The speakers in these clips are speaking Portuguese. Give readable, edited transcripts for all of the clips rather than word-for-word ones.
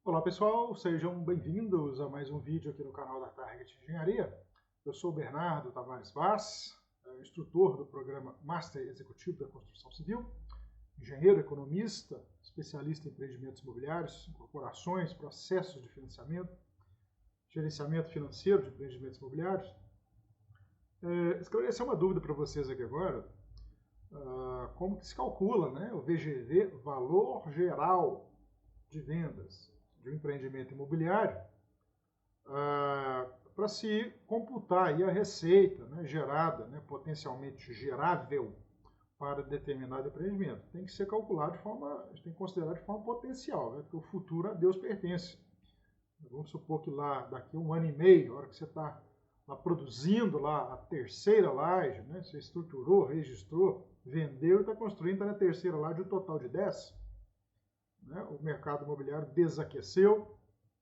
Olá pessoal, sejam bem-vindos a mais um vídeo aqui no canal da Target Engenharia. Eu sou o Bernardo Tavares Vaz, instrutor do programa Master Executivo da Construção Civil, engenheiro economista, especialista em empreendimentos imobiliários, incorporações, processos de financiamento, gerenciamento financeiro de empreendimentos imobiliários. Esclarecer uma dúvida para vocês aqui agora, como que se calcula, né, o VGV, Valor Geral de Vendas de um empreendimento imobiliário, para se computar aí a receita, né, gerada, né, potencialmente gerável para determinado empreendimento. Tem que ser calculado de forma, a gente tem que considerar de forma potencial, né, porque o futuro a Deus pertence. Vamos supor que lá daqui a um ano e meio, a hora que você está lá produzindo lá a terceira laje, né, você estruturou, registrou, vendeu e está construindo, está na terceira laje, um total de 10, né, o mercado imobiliário desaqueceu,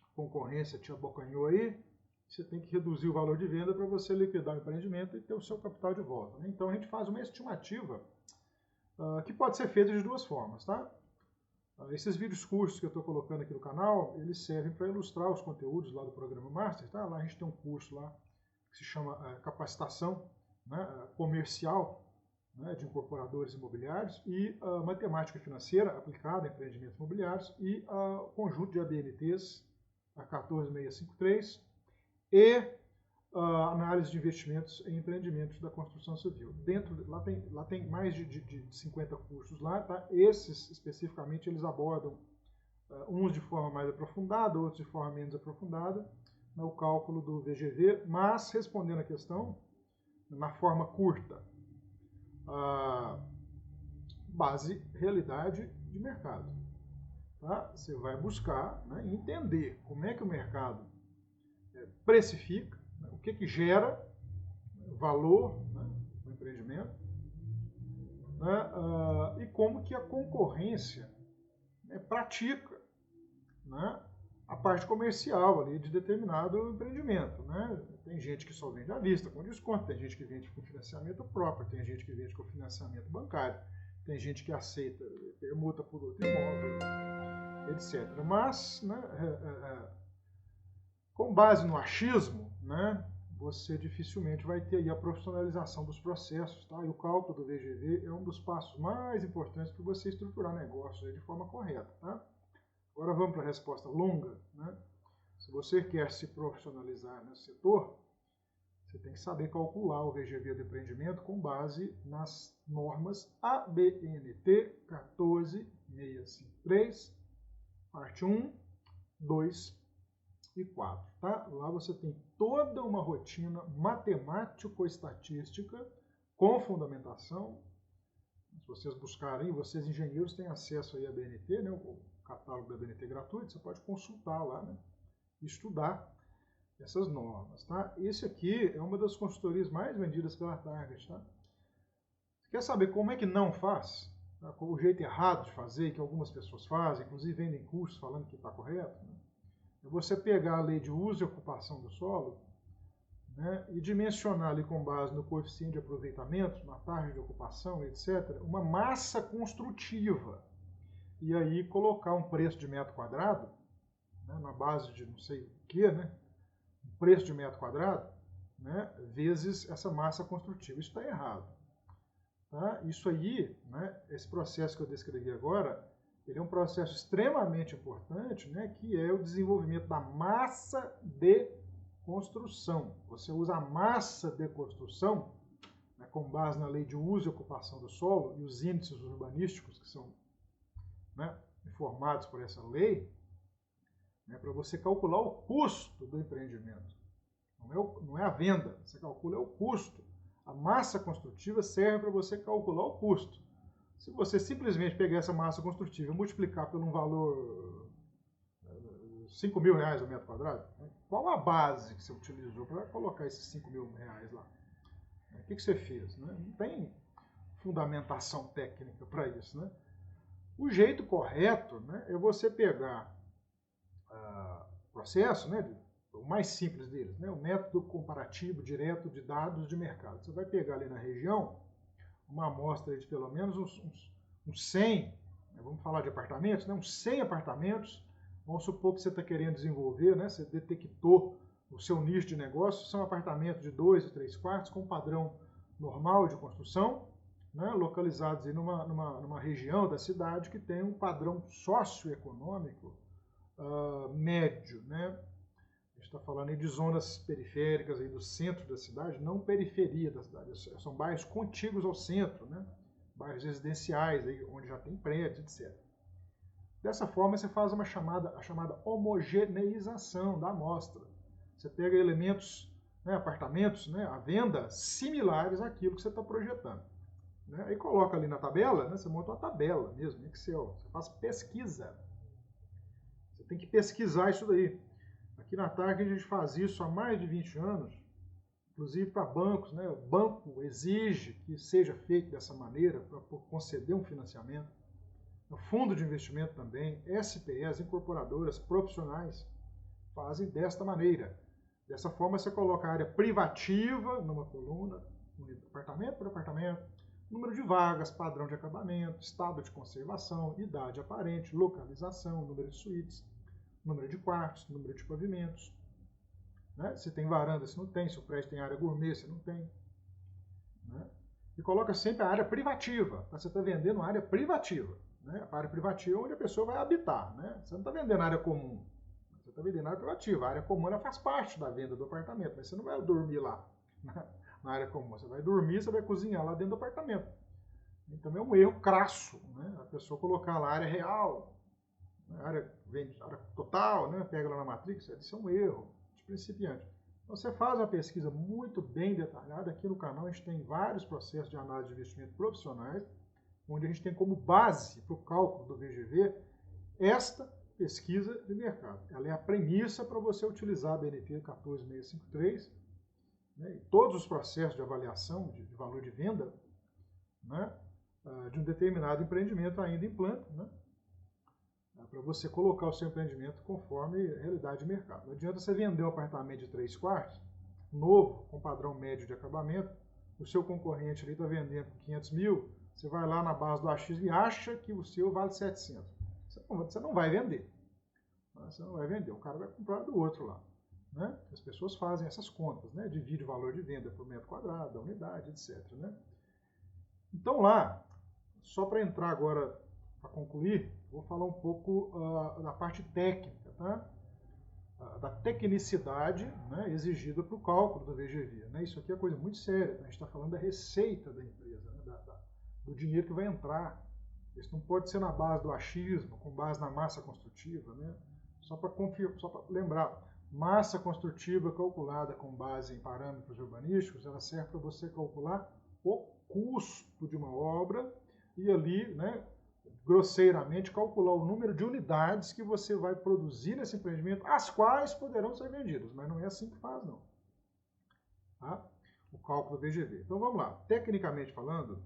a concorrência te abocanhou aí, você tem que reduzir o valor de venda para você liquidar o empreendimento e ter o seu capital de volta, né? Então a gente faz uma estimativa que pode ser feita de duas formas, tá? Esses vídeos cursos que eu estou colocando aqui no canal, eles servem para ilustrar os conteúdos lá do programa Master, tá? Lá a gente tem um curso lá que se chama Capacitação, né, Comercial, né, de Incorporadores Imobiliários e Matemática Financeira aplicada a empreendimentos imobiliários e o conjunto de ABNTs, a 14653, e análise de investimentos em empreendimentos da construção civil. Lá tem mais de 50 cursos lá, tá? Esses especificamente eles abordam uns de forma mais aprofundada, outros de forma menos aprofundada, no cálculo do VGV, mas respondendo a questão na forma curta, base realidade de mercado. Tá? Você vai buscar, né, entender como é que o mercado precifica, né, o que gera valor, né, no empreendimento, né, e como que a concorrência, né, pratica, né, a parte comercial ali de determinado empreendimento. Né? Tem gente que só vende à vista, com desconto, tem gente que vende com financiamento próprio, tem gente que vende com financiamento bancário, tem gente que aceita permuta por outro imóvel, etc. Mas, né, com base no achismo, né, você dificilmente vai ter aí a profissionalização dos processos, tá? E o cálculo do VGV é um dos passos mais importantes para você estruturar negócios de forma correta, tá? Agora vamos para a resposta longa, né? Se você quer se profissionalizar nesse setor, você tem que saber calcular o VGV do empreendimento com base nas normas ABNT 14653, parte 1, 2 e 4. Tá? Lá você tem toda uma rotina matemático-estatística com fundamentação. Se vocês buscarem, vocês engenheiros têm acesso aí à BNT, né, o catálogo da BNT gratuito, você pode consultar lá, né, estudar essas normas. Tá? Esse aqui é uma das consultorias mais vendidas pela Target. Tá? Você quer saber como é que não faz? Tá? O jeito errado de fazer, que algumas pessoas fazem, inclusive vendem cursos falando que está correto, né? É você pegar a lei de uso e ocupação do solo, né, e dimensionar ali com base no coeficiente de aproveitamento, na taxa de ocupação, etc., uma massa construtiva. E aí colocar um preço de metro quadrado, né, na base de não sei o que, né, um preço de metro quadrado, né, vezes essa massa construtiva. Isso está errado. Tá? Isso aí, né, esse processo que eu descrevi agora, ele é um processo extremamente importante, né, que é o desenvolvimento da massa de construção. Você usa a massa de construção, né, com base na lei de uso e ocupação do solo e os índices urbanísticos que são, né, informados por essa lei, né, para você calcular o custo do empreendimento. Não é a venda, você calcula o custo. A massa construtiva serve para você calcular o custo. Se você simplesmente pegar essa massa construtiva e multiplicar por um valor 5 mil reais o metro quadrado, qual a base que você utilizou para colocar esses 5 mil reais lá? O que você fez? Né? Não tem fundamentação técnica para isso. Né? O jeito correto, né, é você pegar o processo, né, o mais simples deles, né, o método comparativo direto de dados de mercado. Você vai pegar ali na região uma amostra de pelo menos uns 100, né, vamos falar de apartamentos, né, uns 100 apartamentos Vamos supor que você está querendo desenvolver, né? Você detectou o seu nicho de negócio, são apartamentos de 2 e 3 quartos com padrão normal de construção, né? Localizados aí numa região da cidade que tem um padrão socioeconômico médio, né? A gente está falando aí de zonas periféricas aí do centro da cidade, não periferia da cidade, são bairros contíguos ao centro, né? Bairros residenciais aí, onde já tem prédios, etc. Dessa forma, você faz a chamada homogeneização da amostra. Você pega elementos, né, apartamentos, né, à venda similares àquilo que você está projetando. Né? Aí coloca ali na tabela, né, você monta uma tabela mesmo, Excel. Você faz pesquisa. Você tem que pesquisar isso daí. Aqui na TAG a gente faz isso há mais de 20 anos, inclusive para bancos. Né? O banco exige que seja feito dessa maneira para conceder um financiamento. O fundo de investimento também, SPEs, incorporadoras, profissionais, fazem desta maneira. Dessa forma, você coloca a área privativa numa coluna, apartamento por apartamento, número de vagas, padrão de acabamento, estado de conservação, idade aparente, localização, número de suítes, número de quartos, número de pavimentos. Né? Se tem varanda, se não tem, se o prédio tem área gourmet, se não tem. Né? E coloca sempre a área privativa, você está vendendo uma área privativa. Né? A área privativa é onde a pessoa vai habitar. Né? Você não está vendendo área comum, você está vendendo área privativa. A área comum ela faz parte da venda do apartamento, mas você não vai dormir lá na área comum. Você vai dormir, você vai cozinhar lá dentro do apartamento. Então é um erro crasso, né? A pessoa colocar lá a área real, a área total, né? Pega lá na Matrix, isso é um erro de principiante. Então você faz uma pesquisa muito bem detalhada. Aqui no canal a gente tem vários processos de análise de investimento profissionais, onde a gente tem como base para o cálculo do VGV esta pesquisa de mercado. Ela é a premissa para você utilizar a BNT 14653, né, e todos os processos de avaliação de valor de venda, né, de um determinado empreendimento ainda em planta, né, para você colocar o seu empreendimento conforme a realidade de mercado. Não adianta você vender um apartamento de 3 quartos, novo, com padrão médio de acabamento, o seu concorrente ali está vendendo por 500 mil, você vai lá na base do AX e acha que o seu vale 700. Você não vai vender. Você não vai vender, o cara vai comprar do outro lá. Né? As pessoas fazem essas contas, né? Divide o valor de venda por metro quadrado, a unidade, etc. Né? Então lá, só para entrar agora, para concluir, vou falar um pouco da parte técnica, tá? Da tecnicidade, né, exigida para o cálculo do VGV. Né? Isso aqui é coisa muito séria, tá? A gente está falando da receita da empresa, né? Do dinheiro que vai entrar. Isso não pode ser na base do achismo, com base na massa construtiva. Né? Só para lembrar, massa construtiva calculada com base em parâmetros urbanísticos, ela serve para você calcular o custo de uma obra e ali, né, grosseiramente, calcular o número de unidades que você vai produzir nesse empreendimento, as quais poderão ser vendidas, mas não é assim que faz, não. Tá? O cálculo do VGV. Então vamos lá. Tecnicamente falando,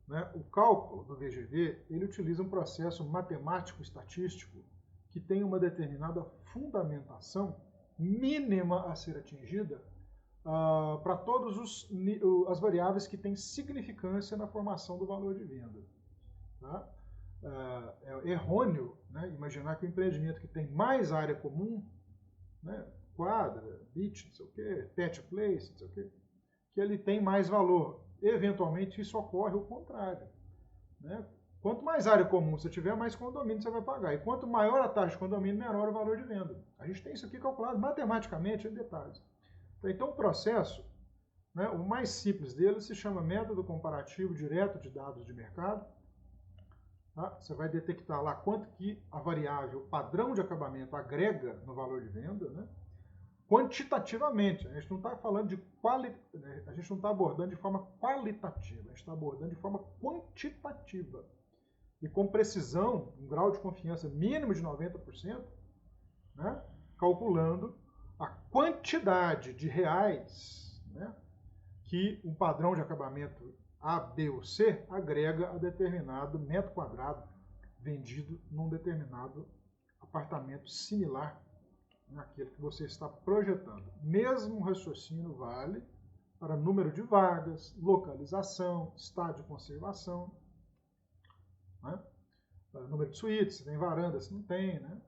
né, o cálculo do VGV ele utiliza um processo matemático-estatístico que tem uma determinada fundamentação mínima a ser atingida para todas as variáveis que têm significância na formação do valor de venda. Tá? É errôneo, né, imaginar que o empreendimento que tem mais área comum, né, quadra, beach, não sei o quê, pet place, não sei o quê, que ele tem mais valor. Eventualmente isso ocorre o contrário. Né? Quanto mais área comum você tiver, mais condomínio você vai pagar. E quanto maior a taxa de condomínio, menor o valor de venda. A gente tem isso aqui calculado matematicamente em detalhes. Então o processo, né, o mais simples dele se chama método comparativo direto de dados de mercado. Tá? Você vai detectar lá quanto que a variável padrão de acabamento agrega no valor de venda, né? Quantitativamente. A gente não está falando de a gente não está abordando de forma qualitativa, a gente está abordando de forma quantitativa. E com precisão, um grau de confiança mínimo de 90%, né? Calculando a quantidade de reais, né, que um padrão de acabamento A, B ou C agrega a determinado metro quadrado vendido num determinado apartamento similar naquele que você está projetando. Mesmo raciocínio vale para número de vagas, localização, estado de conservação, né? Número de suítes, se tem varanda, se não tem, né?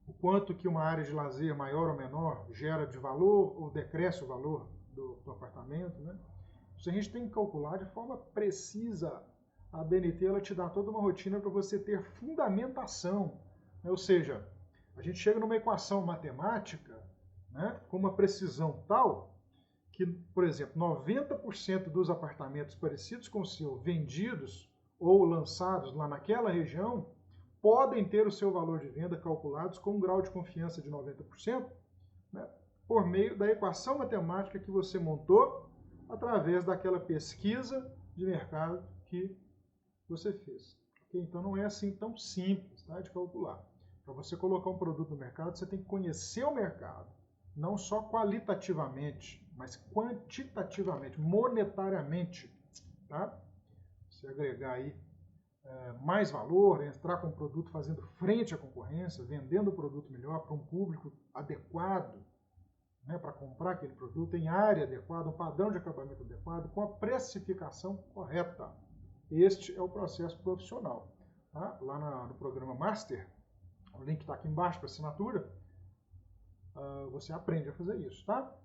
o quanto que uma área de lazer maior ou menor gera de valor ou decresce o valor do apartamento, né? Isso a gente tem que calcular de forma precisa. A BNT ela te dá toda uma rotina para você ter fundamentação, né? Ou seja, a gente chega numa equação matemática, né, com uma precisão tal que, por exemplo, 90% dos apartamentos parecidos com o seu vendidos ou lançados lá naquela região podem ter o seu valor de venda calculados com um grau de confiança de 90%, né, por meio da equação matemática que você montou através daquela pesquisa de mercado que você fez. Okay? Então não é assim tão simples, tá, de calcular. Para você colocar um produto no mercado, você tem que conhecer o mercado, não só qualitativamente, mas quantitativamente, monetariamente. Tá? Você agregar aí mais valor, entrar com o produto fazendo frente à concorrência, vendendo o produto melhor para um público adequado, né, para comprar aquele produto, em área adequada, um padrão de acabamento adequado, com a precificação correta. Este é o processo profissional. Tá? Lá no programa Master, o link está aqui embaixo para assinatura, você aprende a fazer isso. Tá?